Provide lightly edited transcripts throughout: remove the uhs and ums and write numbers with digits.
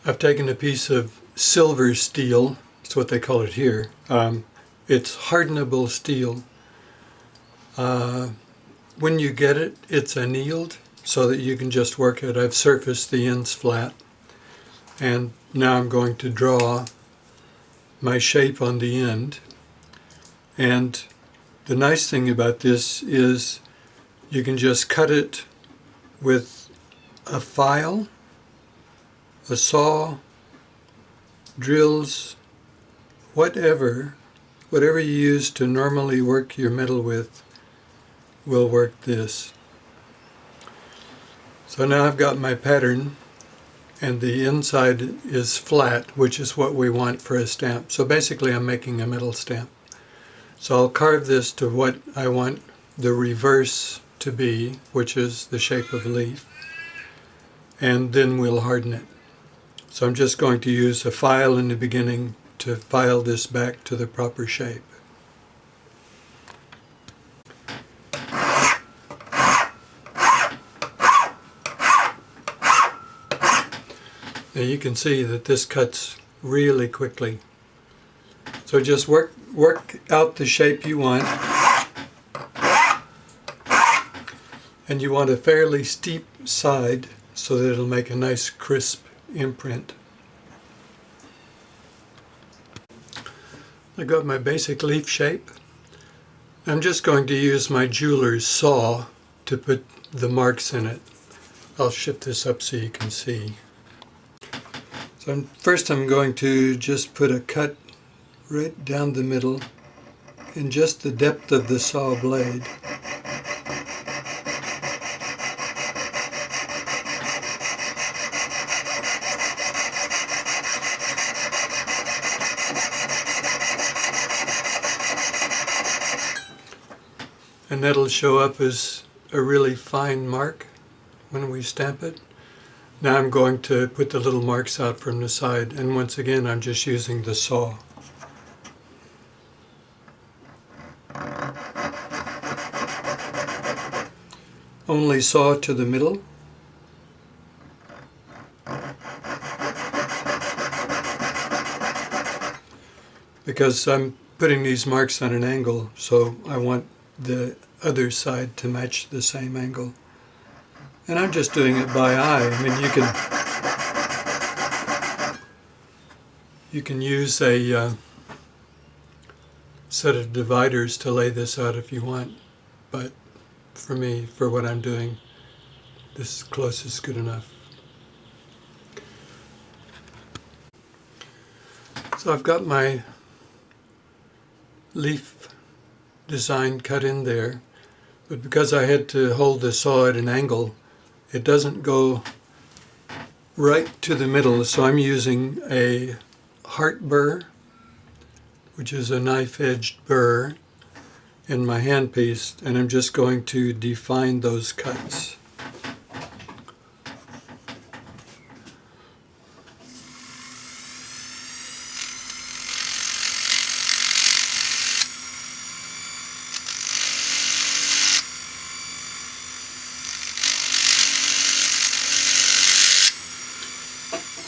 I've taken a piece of silver steel, that's what they call it here. It's hardenable steel. When you get it, it's annealed so that you can just work it. I've surfaced the ends flat, and now I'm going to draw my shape on the end. And the nice thing about this is you can just cut it with a file, a saw, drills, whatever you use to normally work your metal with will work this. So now I've got my pattern, and the inside is flat, which is what we want for a stamp. So basically I'm making a metal stamp. So I'll carve this to what I want the reverse to be, which is the shape of a leaf, and then we'll harden it. So I'm just going to use a file in the beginning to file this back to the proper shape. Now you can see that this cuts really quickly. So just work out the shape you want. And you want a fairly steep side so that it'll make a nice crisp imprint. I got my basic leaf shape. I'm just going to use my jeweler's saw to put the marks in it. I'll shift this up so you can see. So first I'm going to just put a cut right down the middle in just the depth of the saw blade. And that'll show up as a really fine mark when we stamp it. Now I'm going to put the little marks out from the side, and once again I'm just using the saw. Only saw to the middle. Because I'm putting these marks on an angle, so I want the other side to match the same angle. And I'm just doing it by eye. I mean, you can use a set of dividers to lay this out if you want, but for me, for what I'm doing, this close is good enough. So I've got my leaf design cut in there, but because I had to hold the saw at an angle, it doesn't go right to the middle, so I'm using a heart burr, which is a knife-edged burr, in my handpiece, and I'm just going to define those cuts.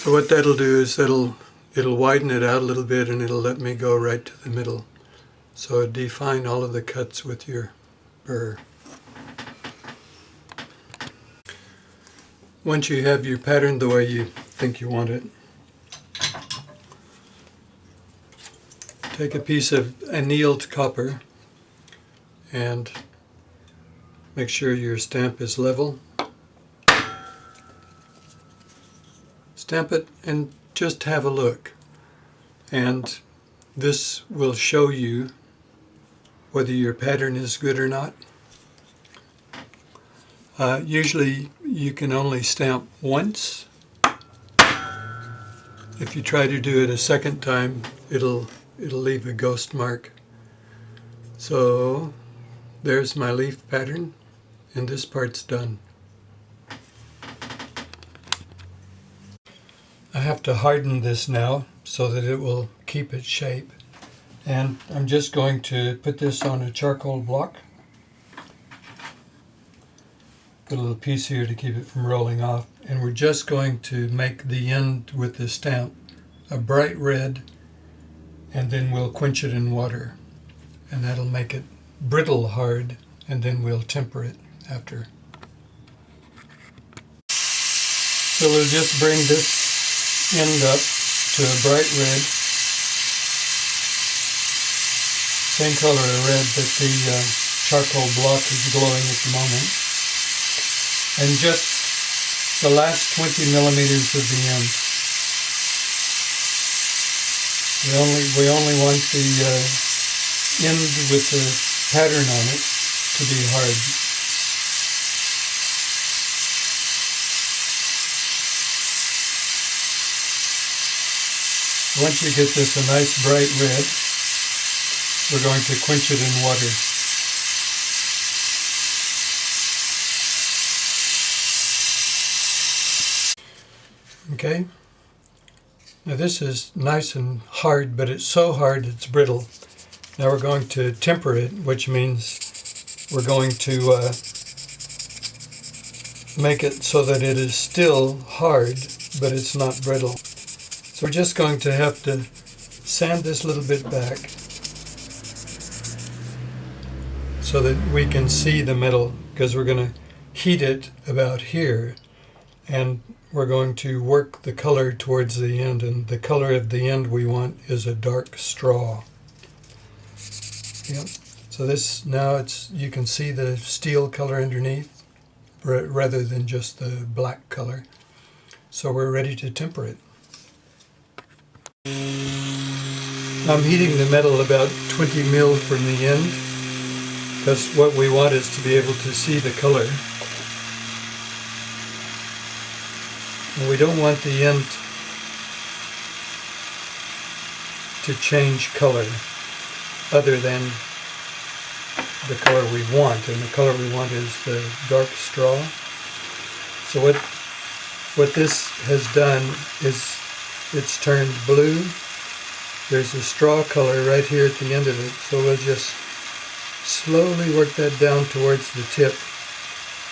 So what that'll do is it'll widen it out a little bit, and it'll let me go right to the middle. So define all of the cuts with your burr. Once you have your pattern the way you think you want it, take a piece of annealed copper and make sure your stamp is level. Stamp it and just have a look, and this will show you whether your pattern is good or not. Usually you can only stamp once. If you try to do it a second time, it'll leave a ghost mark. So there's my leaf pattern, and this part's done. I have to harden this now so that it will keep its shape. And I'm just going to put this on a charcoal block. Put a little piece here to keep it from rolling off. and we're just going to make the end with the stamp a bright red, and then we'll quench it in water, and that'll make it brittle hard, and then we'll temper it after. So we'll just bring this end up to a bright red, same color of red that the charcoal block is glowing at the moment, and just the last 20 millimeters of the end. We only want the end with the pattern on it to be hard. Once you get this a nice bright red, we're going to quench it in water. Okay, now this is nice and hard, but it's so hard it's brittle. Now we're going to temper it, which means we're going to make it so that it is still hard, but it's not brittle. So we're just going to have to sand this a little bit back so that we can see the metal, because we're going to heat it about here, and we're going to work the color towards the end, and the color of the end we want is a dark straw. Yep. So this, now you can see the steel color underneath rather than just the black color. So we're ready to temper it. I'm heating the metal about 20 mil from the end, because what we want is to be able to see the color. And we don't want the end to change color other than the color we want, and the color we want is the dark straw. So what this has done is it's turned blue. There's a straw color right here at the end of it, so we'll just slowly work that down towards the tip.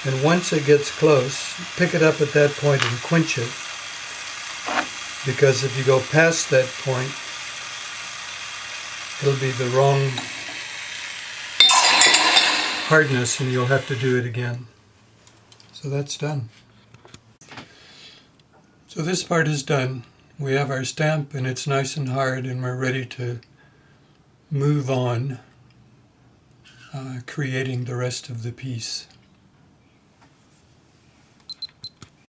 And once it gets close, pick it up at that point and quench it, because if you go past that point, it'll be the wrong hardness and you'll have to do it again. So that's done. So this part is done. We have our stamp and it's nice and hard, and we're ready to move on creating the rest of the piece.